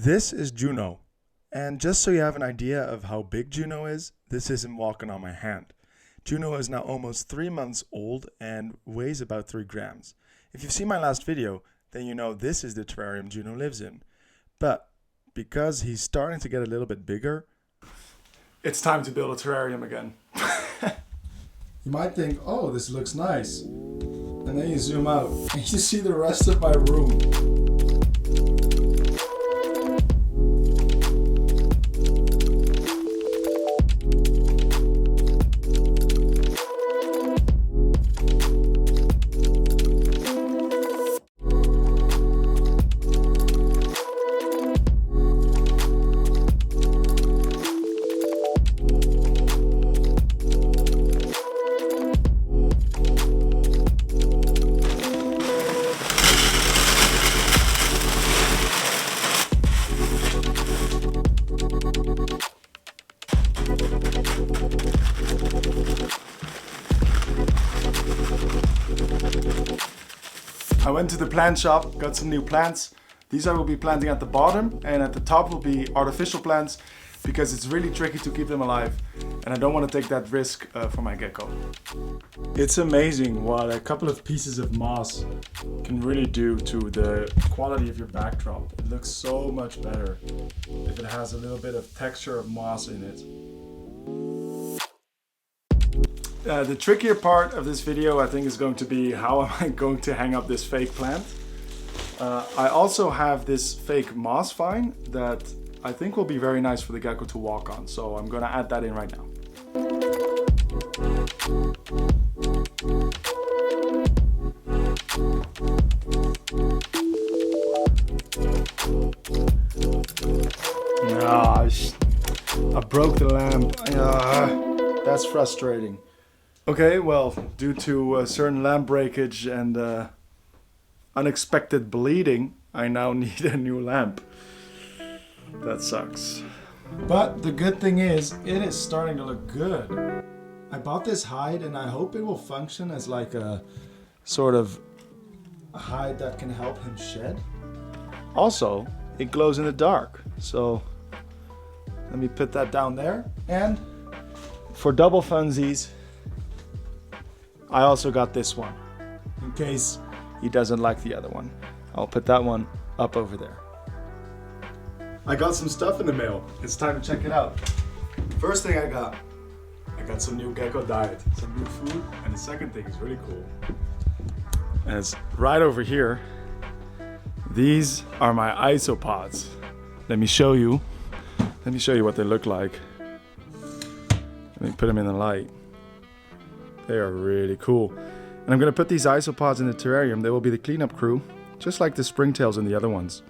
This is Juno, and just so you have an idea of how big Juno is, this isn't walking on my hand. Juno is now almost 3 months old and weighs about 3 grams. If you've seen my last video, then you know this is the terrarium Juno lives in. But because he's starting to get a little bit bigger, it's time to build a terrarium again. You might think, oh, this looks nice. And then you zoom out and you see the rest of my room. I went to the plant shop, got some new plants. These I will be planting at the bottom, and at the top will be artificial plants because it's really tricky to keep them alive and I don't want to take that risk for my gecko. It's amazing what a couple of pieces of moss can really do to the quality of your backdrop. It looks so much better if it has a little bit of texture of moss in it. The trickier part of this video, I think, is going to be how am I going to hang up this fake plant. I also have this fake moss vine that I think will be very nice for the gecko to walk on, so I'm going to add that in right now. I broke the lamp. That's frustrating. Okay, well, due to certain lamp breakage and unexpected bleeding, I now need a new lamp. That sucks. But the good thing is, it is starting to look good. I bought this hide and I hope it will function as like a sort of hide that can help him shed. Also, it glows in the dark. So let me put that down there. And for double funsies, I also got this one in case he doesn't like the other one. I'll put that one up over there. I got some stuff in the mail. It's time to check it out. First thing I got some new gecko diet, some new food, and the second thing is really cool. And it's right over here. These are my isopods. Let me show you what they look like. Let me put them in the light. They are really cool. And I'm gonna put these isopods in the terrarium. They will be the cleanup crew, just like the springtails and the other ones.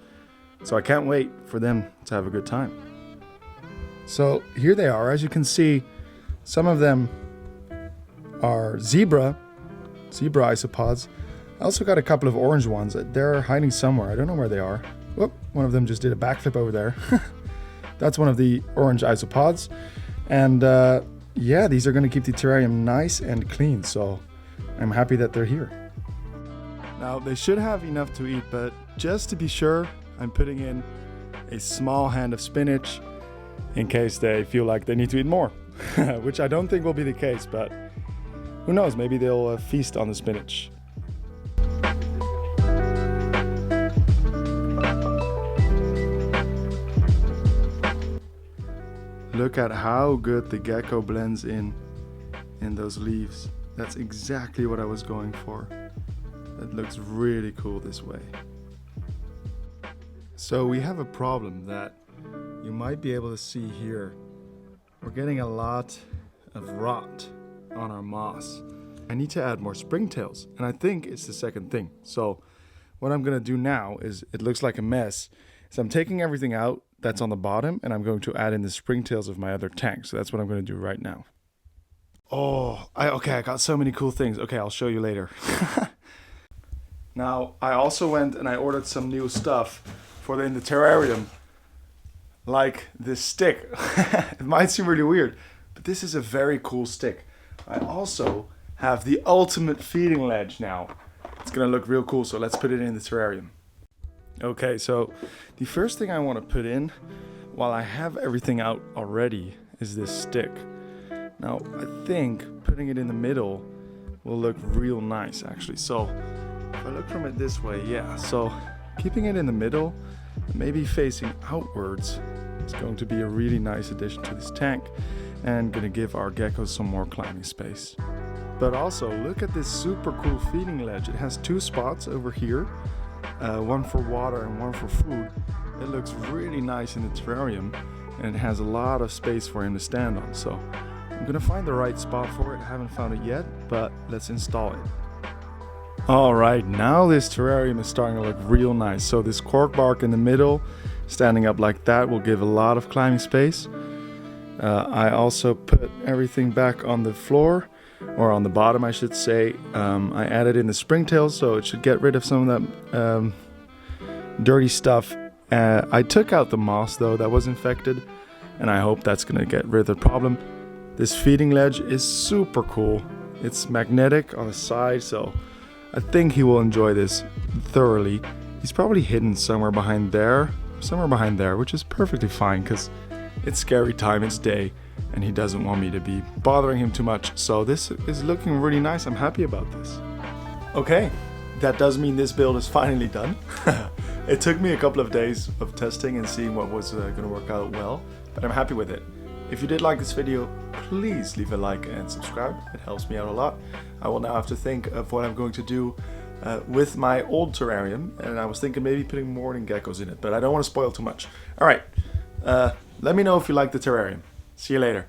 So I can't wait for them to have a good time. So here they are. As you can see, some of them are zebra isopods. I also got a couple of orange ones. They're hiding somewhere. I don't know where they are. Whoop, one of them just did a backflip over there. That's one of the orange isopods. And yeah, these are going to keep the terrarium nice and clean, so I'm happy that they're here. Now, they should have enough to eat, but just to be sure, I'm putting in a small hand of spinach in case they feel like they need to eat more, which I don't think will be the case, but who knows, maybe they'll feast on the spinach. Look at how good the gecko blends in those leaves. That's exactly what I was going for. That looks really cool this way. So we have a problem that you might be able to see here. We're getting a lot of rot on our moss. I need to add more springtails, and I think it's the second thing. So what I'm gonna do now is, it looks like a mess, so I'm taking everything out that's on the bottom, and I'm going to add in the springtails of my other tank. So that's what I'm going to do right now. Oh, I got so many cool things. Okay, I'll show you later. Now, I also went and I ordered some new stuff for in the terrarium, like this stick. It might seem really weird, but this is a very cool stick. I also have the ultimate feeding ledge now. It's gonna look real cool, so let's put it in the terrarium. Okay, so the first thing I want to put in, while I have everything out already, is this stick. Now, I think putting it in the middle will look real nice, actually. So, if I look from it this way, yeah, so keeping it in the middle, maybe facing outwards, is going to be a really nice addition to this tank and gonna give our geckos some more climbing space. But also, look at this super cool feeding ledge. It has 2 spots over here, one for water and one for food. It looks really nice in the terrarium, and it has a lot of space for him to stand on. So I'm gonna find the right spot for it. I haven't found it yet, but let's install it. Alright, now this terrarium is starting to look real nice. So this cork bark in the middle, standing up like that, will give a lot of climbing space. I also put everything back on the floor, or on the bottom I should say. I added in the springtails, so it should get rid of some of that dirty stuff. I took out the moss though that was infected, and I hope that's gonna get rid of the problem. This feeding ledge is super cool. It's magnetic on the side, so I think he will enjoy this thoroughly. He's probably hidden somewhere behind there, which is perfectly fine because it's scary time, it's day, and he doesn't want me to be bothering him too much. So this is looking really nice. I'm happy about this. Okay, that does mean this build is finally done. It took me a couple of days of testing and seeing what was going to work out well, but I'm happy with it. If you did like this video, please leave a like and subscribe. It helps me out a lot. I will now have to think of what I'm going to do with my old terrarium, and I was thinking maybe putting morning geckos in it, but I don't want to spoil too much. All right, let me know if you like the terrarium. See you later.